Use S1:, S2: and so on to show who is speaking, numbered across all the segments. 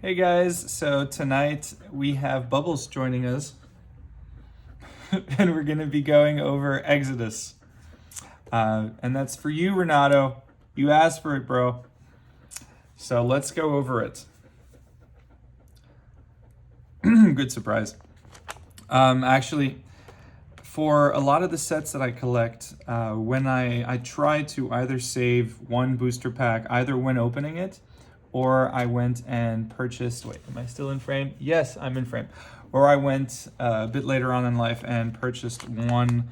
S1: Hey guys, so tonight we have Bubbles joining us and we're going to be going over Exodus. And that's for you, Renato. You asked for it, bro. So let's go over it. Good surprise. Actually, for a lot of the sets that I collect, when I try to either save one booster pack, either when opening it, or I went and purchased, wait, am I still in frame? Yes, I'm in frame. Or I went a bit later on in life and purchased one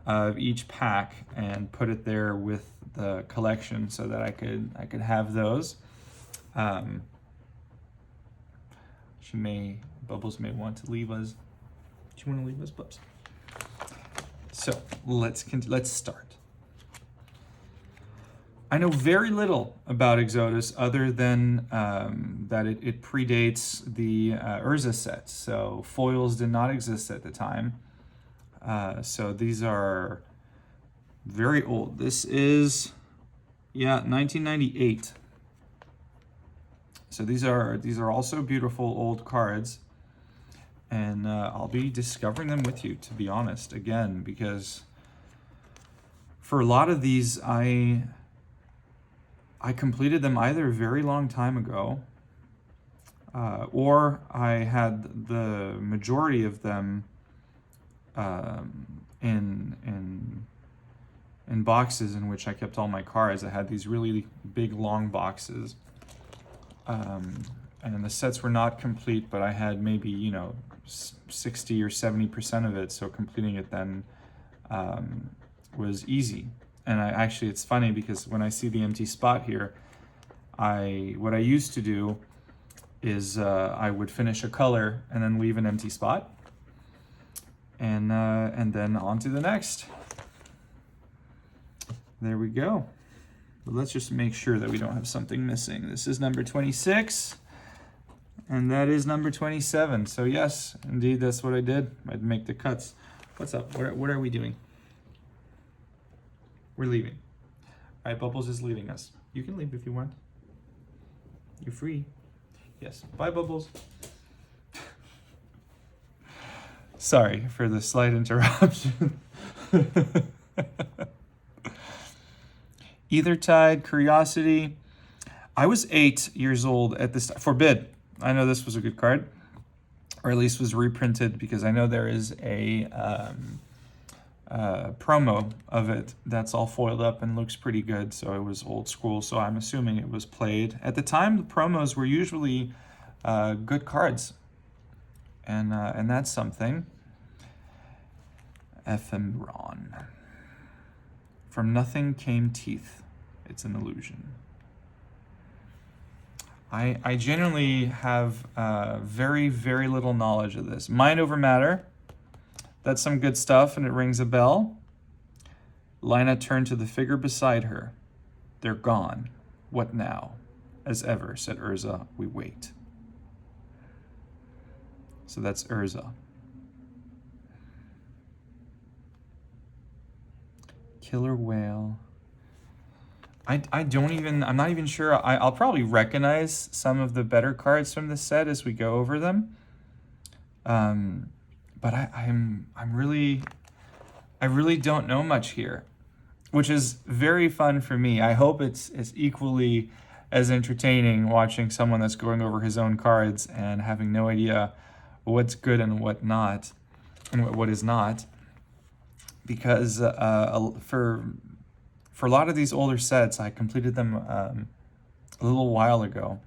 S1: of each pack and put it there with the collection so that I could have those. Bubbles may want to leave us. Do you want to leave us, Bubs? So let's start. I know very little about Exodus other than that it predates the Urza set. So foils did not exist at the time. So these are very old. This is, 1998. So these are also beautiful old cards. And I'll be discovering them with you, to be honest, again, because for a lot of these, I completed them either a very long time ago, or I had the majority of them in boxes in which I kept all my cards. I had these really big, long boxes, and the sets were not complete, but I had maybe 60 or 70% of it. So completing it then was easy. And it's funny because when I see the empty spot here, what I used to do is I would finish a color and then leave an empty spot, and then on to the next. There we go. But let's just make sure that we don't have something missing. This is number 26, and that is number 27. So yes, indeed, that's what I did. I'd make the cuts. What's up? What are we doing? We're leaving. All right, Bubbles is leaving us. You can leave if you want. You're free. Yes. Bye, Bubbles. Sorry for the slight interruption. Eithertide, Curiosity. I was 8 years old at this time. Forbid. I know this was a good card, or at least was reprinted, because I know there is a promo of it that's all foiled up and looks pretty good. So it was old school, so I'm assuming it was played at the time. The promos were usually good cards, and that's something. Ephemeron. From nothing came teeth. It's an illusion. I genuinely have very, very little knowledge of this. Mind over matter. That's some good stuff, and it rings a bell. Lina turned to the figure beside her. They're gone. What now? As ever, said Urza, we wait. So that's Urza. Killer Whale. I'm not even sure. I'll probably recognize some of the better cards from this set as we go over them. But I really don't know much here, which is very fun for me. I hope it's equally as entertaining watching someone that's going over his own cards and having no idea what's good and what not, and what is not. Because for a lot of these older sets, I completed them a little while ago.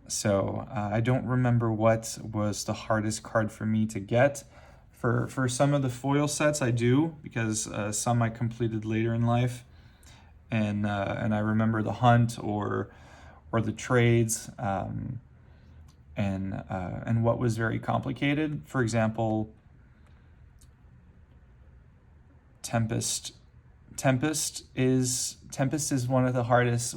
S1: So I don't remember what was the hardest card for me to get. For some of the foil sets, I do, because some I completed later in life, and I remember the hunt or the trades, and what was very complicated. For example, Tempest is one of the hardest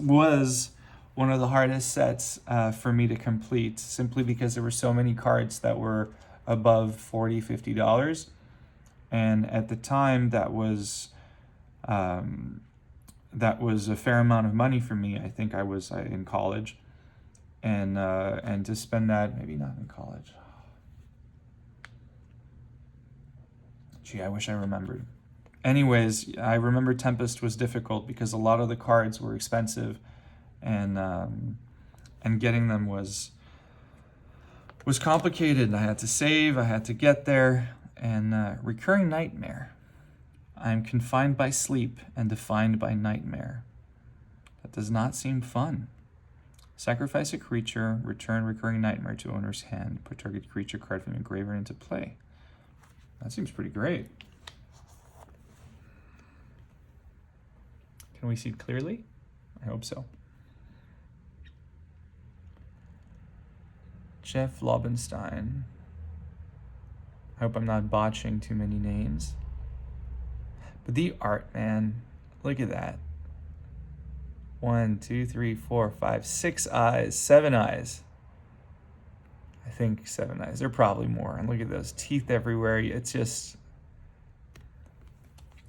S1: sets for me to complete, simply because there were so many cards that were above $40-50, and at the time that was a fair amount of money for me. I think I was in college, and to spend that, maybe not in college. Gee, I wish I remembered. Anyways, I remember Tempest was difficult because a lot of the cards were expensive, and getting them was complicated. I had to save, I had to get there, and recurring nightmare. I am confined by sleep and defined by nightmare. That does not seem fun. Sacrifice a creature, return recurring nightmare to owner's hand, put target creature card from your graveyard into play. That seems pretty great. Can we see clearly? I hope so. Jeff Lobenstein. I hope I'm not botching too many names. But the art, man, look at that. 1, 2, 3, 4, 5, 6 eyes, 7 eyes. I think 7 eyes. There are probably more. And look at those teeth everywhere. It's just,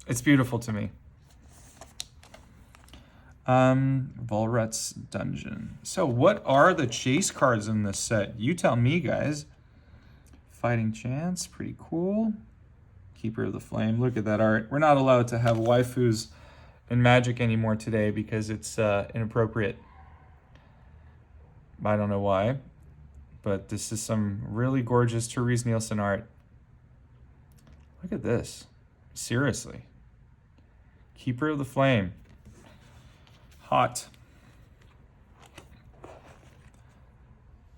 S1: it's beautiful to me. Volret's Dungeon. So what are the chase cards in this set? You tell me, guys. Fighting Chance, pretty cool. Keeper of the Flame, look at that art. We're not allowed to have waifus in Magic anymore today because it's inappropriate. I don't know why, but this is some really gorgeous Therese Nielsen art. Look at this. Seriously. Keeper of the Flame. Hot.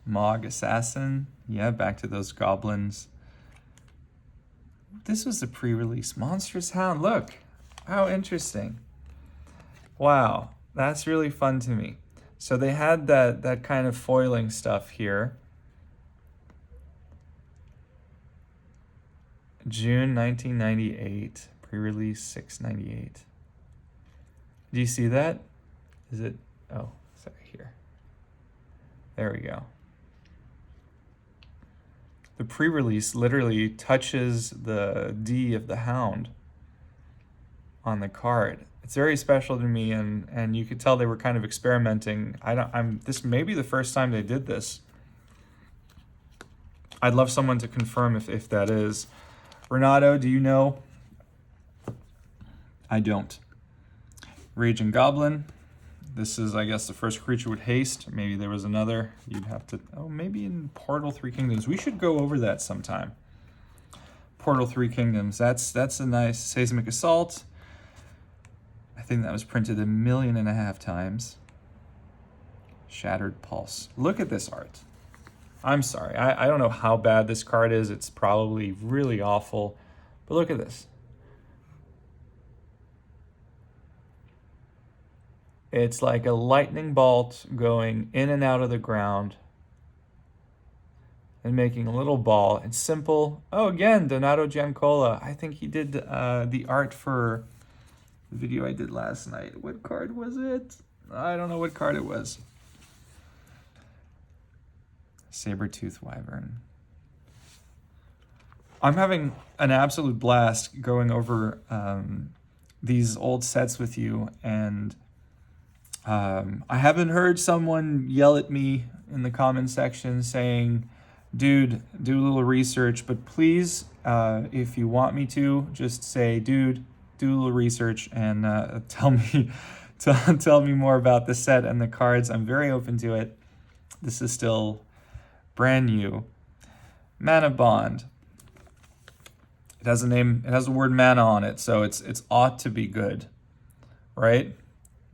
S1: Mog Assassin. Yeah, back to those goblins. This was a pre-release. Monstrous Hound. Look, how interesting. Wow, that's really fun to me. So they had that kind of foiling stuff here. June 1998, pre-release 698. Do you see that? Is it? Oh, sorry, here. There we go. The pre-release literally touches the D of the hound on the card. It's very special to me, and you could tell they were kind of experimenting. This may be the first time they did this. I'd love someone to confirm if that is. Renato, do you know? I don't. Raging Goblin. This is, I guess, the first creature with haste. Maybe there was another. You'd have to... Oh, maybe in Portal 3 Kingdoms. We should go over that sometime. Portal 3 Kingdoms. That's a nice Seismic Assault. I think that was printed 1.5 million times. Shattered Pulse. Look at this art. I'm sorry. I don't know how bad this card is. It's probably really awful. But look at this. It's like a lightning bolt going in and out of the ground and making a little ball. It's simple. Oh, again, Donato Giancola. I think he did the art for the video I did last night. What card was it? I don't know what card it was. Saber-Tooth Wyvern. I'm having an absolute blast going over these old sets with you, and I haven't heard someone yell at me in the comment section saying, dude, do a little research, but please, if you want me to, just say, dude, do a little research and tell me more about the set and the cards. I'm very open to it. This is still brand new. Mana Bond. It has a name, it has the word mana on it, so it's ought to be good, right?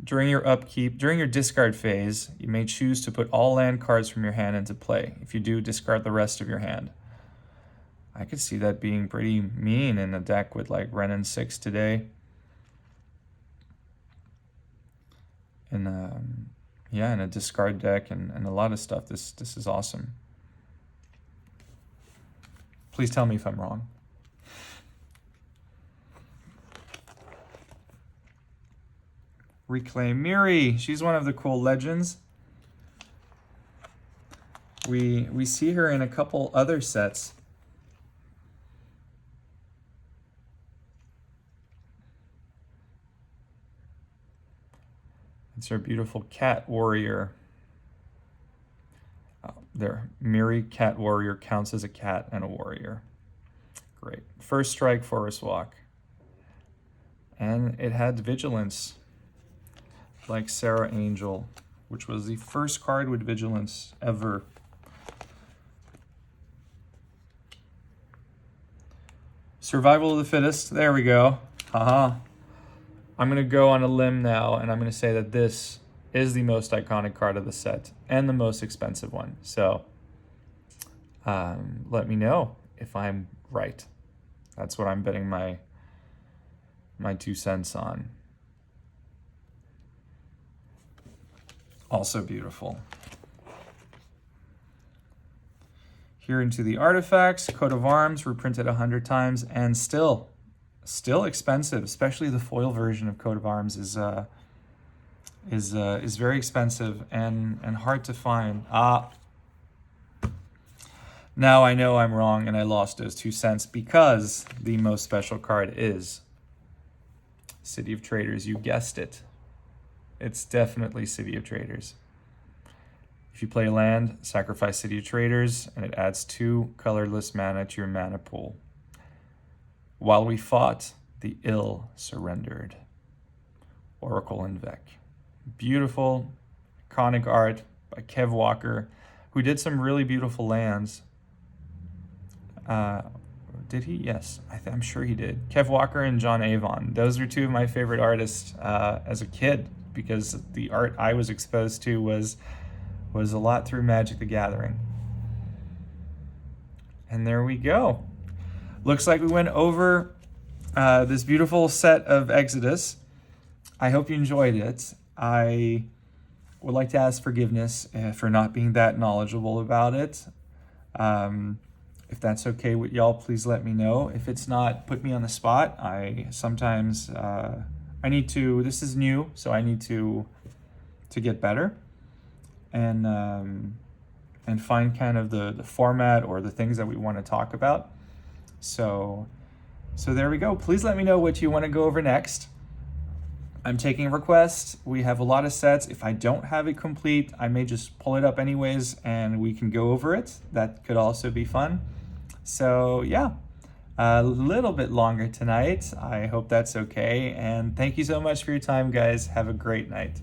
S1: During your upkeep, during your discard phase, you may choose to put all land cards from your hand into play. If you do, discard the rest of your hand. I could see that being pretty mean in a deck with like Renin 6 today. And yeah, in a discard deck and a lot of stuff. This is awesome. Please tell me if I'm wrong. Reclaim Miri. She's one of the cool legends. We see her in a couple other sets. It's her beautiful cat warrior. There, Miri Cat Warrior counts as a cat and a warrior. Great. First strike, Forest Walk. And it had Vigilance, like Sarah Angel, which was the first card with Vigilance ever. Survival of the Fittest. There we go. Haha. I'm going to go on a limb now, and I'm going to say that this is the most iconic card of the set and the most expensive one. So let me know if I'm right. That's what I'm betting my 2 cents on. Also beautiful. Here into the artifacts. Coat of Arms reprinted 100 times and still expensive. Especially the foil version of Coat of Arms is very expensive and hard to find. Now I know I'm wrong and I lost those 2 cents because the most special card is City of Traders. You guessed it. It's definitely City of Traders. If you play land, sacrifice City of Traders, and it adds 2 colorless mana to your mana pool. While we fought, the ill surrendered. Oracle and Vec. Beautiful, iconic art by Kev Walker, who did some really beautiful lands. Did he? Yes, I'm sure he did. Kev Walker and John Avon. Those are 2 of my favorite artists as a kid, because the art I was exposed to was a lot through Magic the Gathering. And there we go. Looks like we went over this beautiful set of Exodus. I hope you enjoyed it. I would like to ask forgiveness for not being that knowledgeable about it. If that's okay with y'all, please let me know. If it's not, put me on the spot. I sometimes, I need to, this is new, so I need to get better and find kind of the format or the things that we want to talk about. So there we go. Please let me know what you want to go over next. I'm taking requests. We have a lot of sets. If I don't have it complete, I may just pull it up anyways and we can go over it. That could also be fun. So yeah, a little bit longer tonight. I hope that's okay. And thank you so much for your time, guys. Have a great night.